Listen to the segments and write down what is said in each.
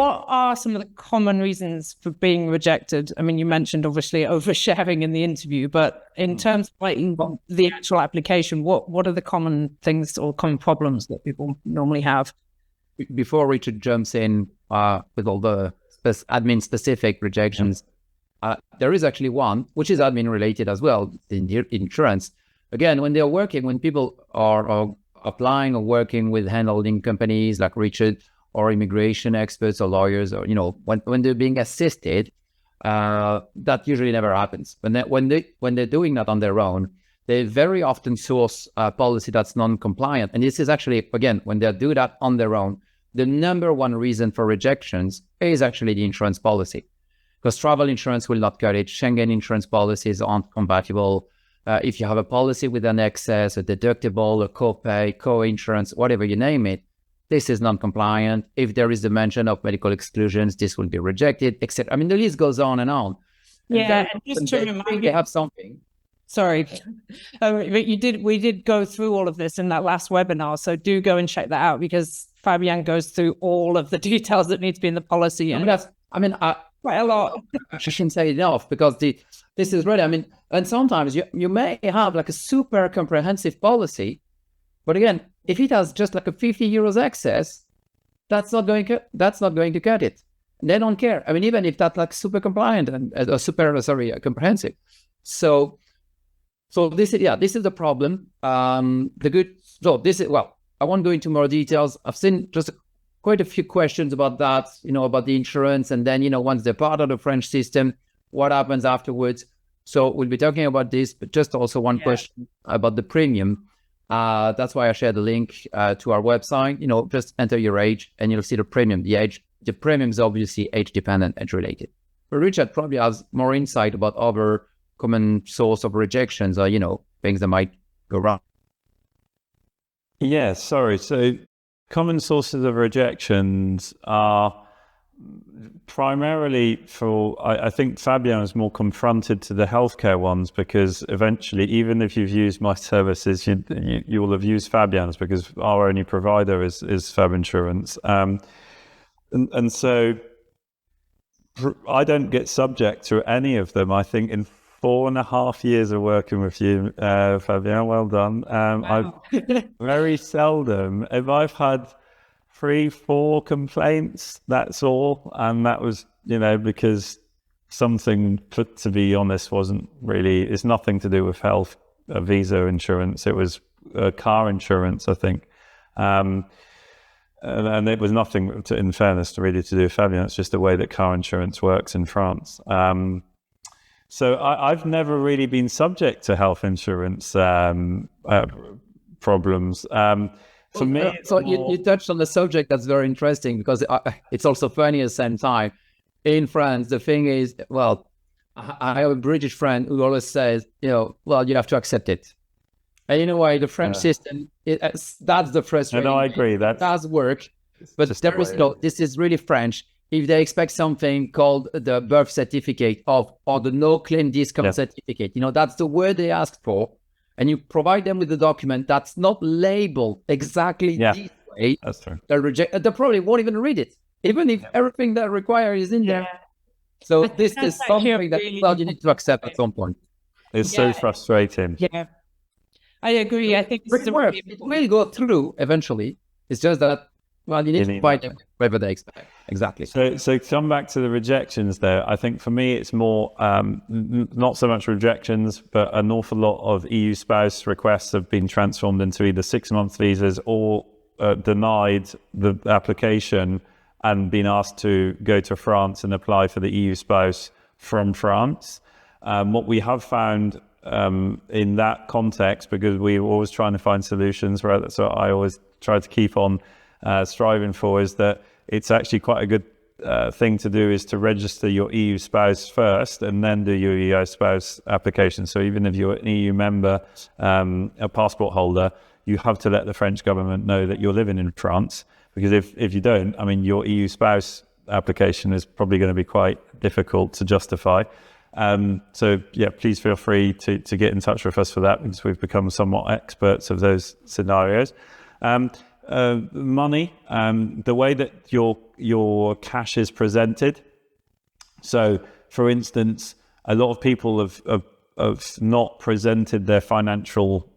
what are some of the common reasons for being rejected? I mean, you mentioned obviously oversharing in the interview, but in terms of like the actual application, what are the common things or common problems that people normally have? Before Richard jumps in with all the admin specific rejections, there is actually one which is admin related as well, the insurance. Again, when people are applying or working with handholding companies like Richard, or immigration experts or lawyers, or when they're being assisted, that usually never happens. When they're doing that on their own, they very often source a policy that's non-compliant. And this is actually, again, when they do that on their own, the number one reason for rejections is actually the insurance policy, because travel insurance will not cut it. Schengen insurance policies aren't compatible. If you have a policy with an excess, a deductible, a copay, co-insurance, whatever you name it, this is non-compliant. If there is a mention of medical exclusions, this will be rejected, etc. I mean, the list goes on and on. Yeah, and just to remind you, have something. Sorry, but we did go through all of this in that last webinar, so do go and check that out, because Fabien goes through all of the details that need to be in the policy. And quite a lot. I shouldn't say enough, because this is really, and sometimes you may have like a super comprehensive policy, but again, if it has just like a 50 euros excess, that's not going to cut it. They don't care. Even if that's like super compliant and comprehensive. So this is the problem. I won't go into more details. I've seen just quite a few questions about that, about the insurance, and then, once they're part of the French system, what happens afterwards. So we'll be talking about this, but just also one question about the premium. That's why I shared the link to our website. Just enter your age and you'll see the premium. The premium is obviously age dependent, age related. But Richard probably has more insight about other common source of rejections, or things that might go wrong. Yeah, sorry. So common sources of rejections are primarily I think Fabien is more confronted to the healthcare ones, because eventually, even if you've used my services, you will have used Fabien's, because our only provider is Fab Insurance. And so I don't get subject to any of them. I think in 4.5 years of working with you, Fabien, well done. Wow. I've very seldom, if I've had 3-4 complaints, that's all. And that was, because something, to be honest, it's nothing to do with health, visa insurance. It was car insurance, I think. And it was nothing, in fairness, really to do with Fabien. It's just the way that car insurance works in France. So I've never really been subject to health insurance problems. For me, you touched on the subject that's very interesting, because it's also funny at the same time. In France, the thing is, I have a British friend who always says, you have to accept it. And you know why? The French system, that's the frustration. No, I agree. That does work, but there is this is really French. If they expect something called the birth certificate or the no claim discount certificate, that's the word they asked for. And you provide them with the document that's not labeled exactly this way. That's true. They probably won't even read it, even if everything that requires is in there. So this is something that you need to accept at some point. It's so frustrating. Yeah, I agree. I think it will go through eventually. It's just that, you need to provide them whatever they expect. Exactly. So come back to the rejections there. I think for me, it's more not so much rejections, but an awful lot of EU spouse requests have been transformed into either 6-month visas or denied the application and been asked to go to France and apply for the EU spouse from France. What we have found in that context, because we're always trying to find solutions, right? So I always try to keep on striving for, is that it's actually quite a good thing to do, is to register your EU spouse first and then do your EU spouse application. So even if you're an EU member, a passport holder, you have to let the French government know that you're living in France, because if you don't, your EU spouse application is probably going to be quite difficult to justify. So yeah, please feel free to get in touch with us for that, because we've become somewhat experts of those scenarios. money, the way that your cash is presented. So, for instance, a lot of people have not presented their financial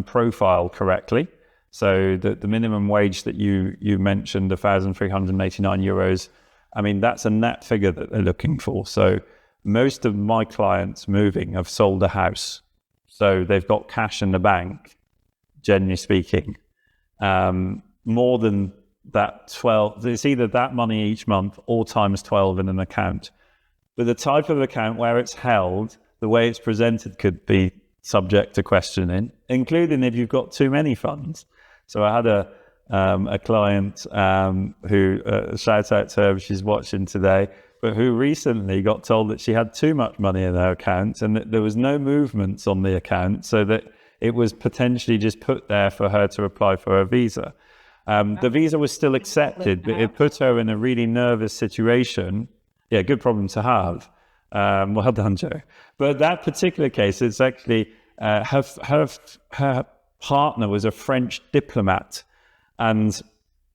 profile correctly. So the minimum wage that you mentioned, €1,389, I mean, that's a net figure that they're looking for. So most of my clients moving have sold a house. So they've got cash in the bank, generally speaking, more than that 12. It's either that money each month or times 12 in an account. But the type of account where it's held, the way it's presented could be subject to questioning, including if you've got too many funds. So I had a client who, shout out to her, she's watching today, but who recently got told that she had too much money in her account and that there was no movements on the account, so that it was potentially just put there for her to apply for her visa. The visa was still accepted, but it put her in a really nervous situation. Yeah, good problem to have. Well done, Joe. But that particular case, it's actually her partner was a French diplomat, and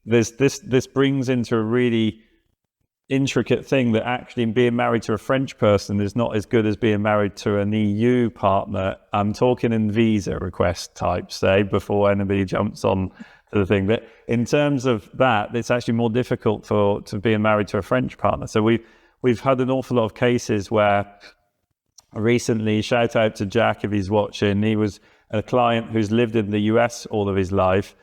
this brings into a really intricate thing that actually being married to a French person is not as good as being married to an EU partner. I'm talking in visa request type, say, before anybody jumps on to the thing. But in terms of that, it's actually more difficult to being married to a French partner. So we've had an awful lot of cases where recently, shout out to Jack if he's watching, he was a client who's lived in the US all of his life,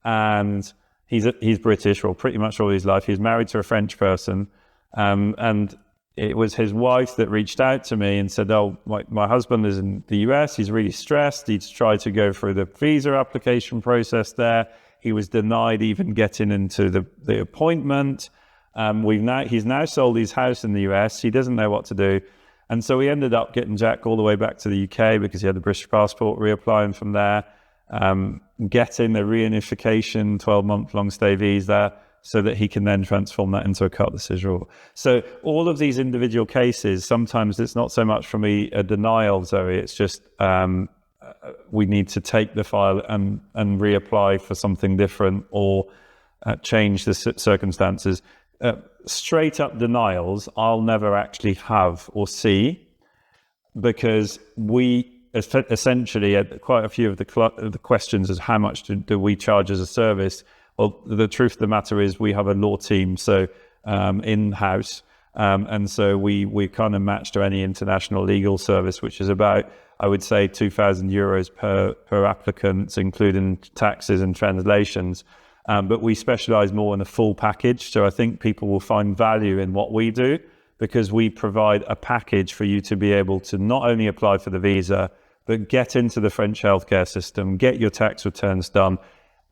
and he's British, or pretty much all his life. He's married to a French person, and it was his wife that reached out to me and said, oh, my husband is in the US, he's really stressed, he's tried to go through the visa application process there, he was denied even getting into the appointment. He's now sold his house in the US, he doesn't know what to do. And so we ended up getting Jack all the way back to the UK because he had a British passport, reapplying from there, getting a reunification 12-month long stay visa so that he can then transform that into a carte de séjour. So all of these individual cases, sometimes it's not so much for me a denial, Zoe, it's just we need to take the file and reapply for something different, or change the circumstances. Straight up denials I'll never actually have or see, because we essentially, quite a few of the questions is how much do we charge as a service. Well, the truth of the matter is we have a law team, so in-house, and so we kind of match to any international legal service, which is about, I would say, €2,000 per applicant, including taxes and translations. But we specialize more in a full package. So I think people will find value in what we do, because we provide a package for you to be able to not only apply for the visa, but get into the French healthcare system, get your tax returns done,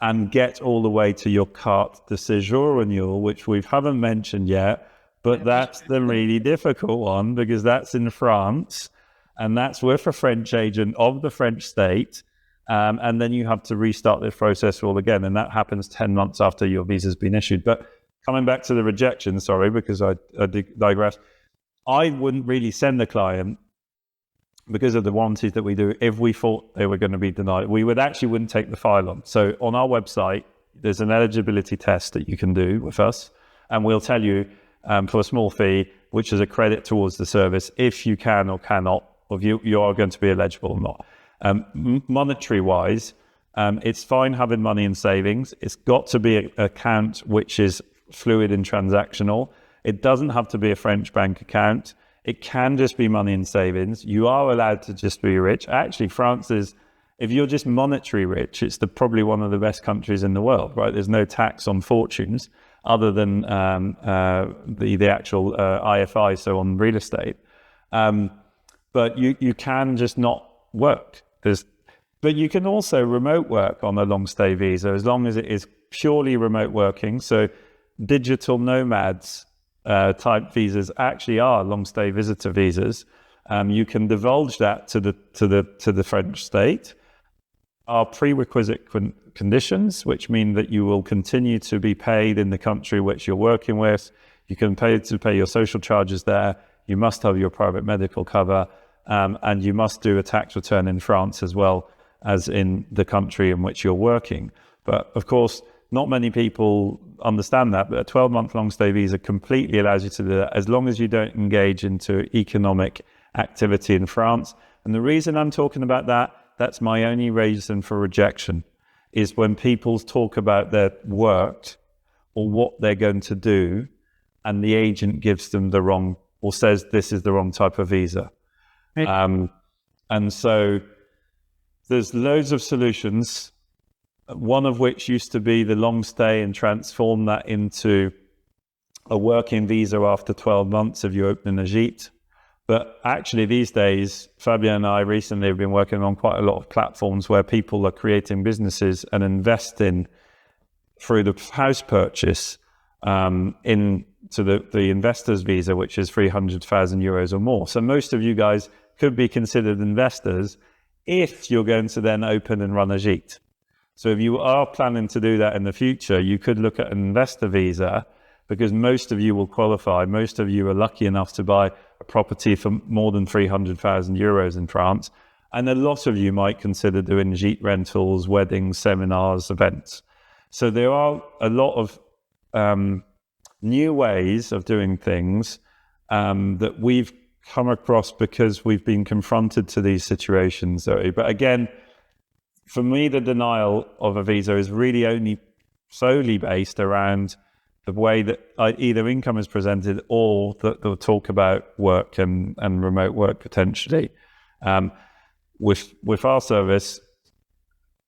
and get all the way to your carte de séjour renewal, which we haven't mentioned yet, but that's the really difficult one, because that's in France, and that's with a French agent of the French state. And then you have to restart this process all again, and that happens 10 months after your visa's been issued. But coming back to the rejection, sorry, because I digress, I wouldn't really send the client, because of the warranties that we do, if we thought they were going to be denied. We wouldn't take the file on. So on our website, there's an eligibility test that you can do with us, and we'll tell you for a small fee, which is a credit towards the service, if you can or cannot, or if you are going to be eligible or not. Monetary wise, it's fine having money in savings. It's got to be an account which is fluid and transactional. It doesn't have to be a French bank account. It can just be money in savings. You are allowed to just be rich. Actually, France is, if you're just monetary rich, it's probably one of the best countries in the world, right? There's no tax on fortunes other than the actual IFI, so on real estate. But you can just not work. But you can also remote work on a long stay visa, as long as it is purely remote working. So digital nomads type visas actually are long stay visitor visas. You can divulge that to the French state. Are prerequisite conditions, which mean that you will continue to be paid in the country which you're working with. You can pay your social charges there. You must have your private medical cover. And you must do a tax return in France as well as in the country in which you're working. But of course, not many people understand that, but a 12-month long stay visa completely allows you to do that as long as you don't engage into economic activity in France. And the reason I'm talking about that, that's my only reason for rejection, is when people talk about their work or what they're going to do, and the agent gives them the wrong, or says this is the wrong type of visa. Right. And so there's loads of solutions, one of which used to be the long stay and transform that into a working visa after 12 months if you open a gîte. But actually these days, Fabien and I recently have been working on quite a lot of platforms where people are creating businesses and investing through the house purchase into the investor's visa, which is 300,000 euros or more. So most of you guys could be considered investors if you're going to then open and run a gîte. So if you are planning to do that in the future, you could look at an investor visa, because most of you will qualify. Most of you are lucky enough to buy a property for more than 300,000 euros in France. And a lot of you might consider doing gîte rentals, weddings, seminars, events. So there are a lot of new ways of doing things that we've come across because we've been confronted to these situations, Zoe. But again, for me, the denial of a visa is really only solely based around the way that either income is presented or that they'll talk about work and remote work potentially. With our service,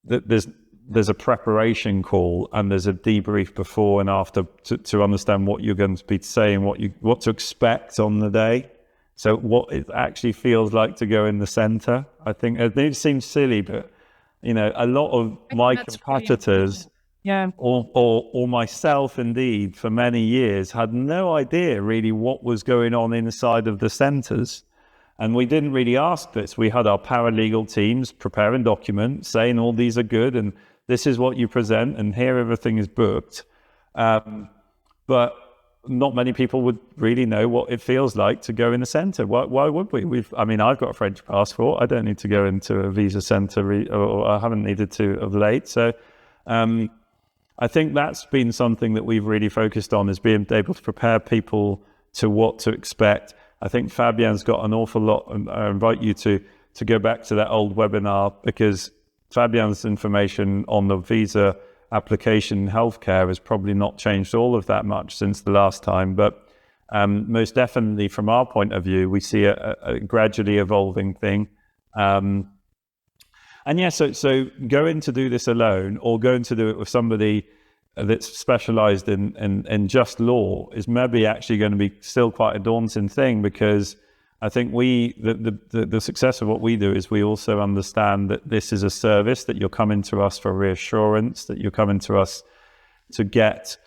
there's a preparation call and there's a debrief before and after to understand what you're going to be saying, what to expect on the day. So what it actually feels like to go in the center. I think it seems silly, but a lot of my competitors, or myself indeed, for many years had no idea really what was going on inside of the centers. And we didn't really ask this. We had our paralegal teams preparing documents saying all these are good and this is what you present and here everything is booked. But not many people would really know what it feels like to go in a center. Why would we? I've got a French passport. I don't need to go into a visa center, or I haven't needed to of late. So I think that's been something that we've really focused on, is being able to prepare people to what to expect. I think Fabien's got an awful lot, and I invite you to go back to that old webinar, because Fabien's information on the visa application in healthcare has probably not changed all of that much since the last time. But most definitely from our point of view, we see a gradually evolving thing. So going to do this alone or going to do it with somebody that's specialized in just law is maybe actually going to be still quite a daunting thing, because I think the success of what we do is we also understand that this is a service, that you're coming to us for reassurance, that you're coming to us to get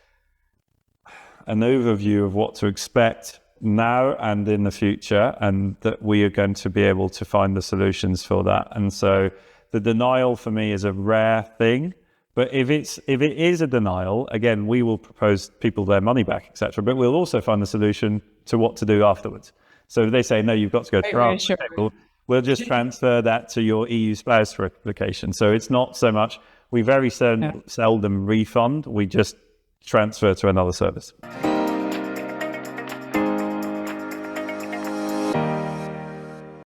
an overview of what to expect now and in the future, and that we are going to be able to find the solutions for that. And so the denial for me is a rare thing. But if it is a denial, again, we will propose people their money back, etc. But we'll also find the solution to what to do afterwards. So if they say, no, you've got to go to France, we'll just transfer that to your EU spouse application. So it's not so much, we very seldom refund, we just transfer to another service.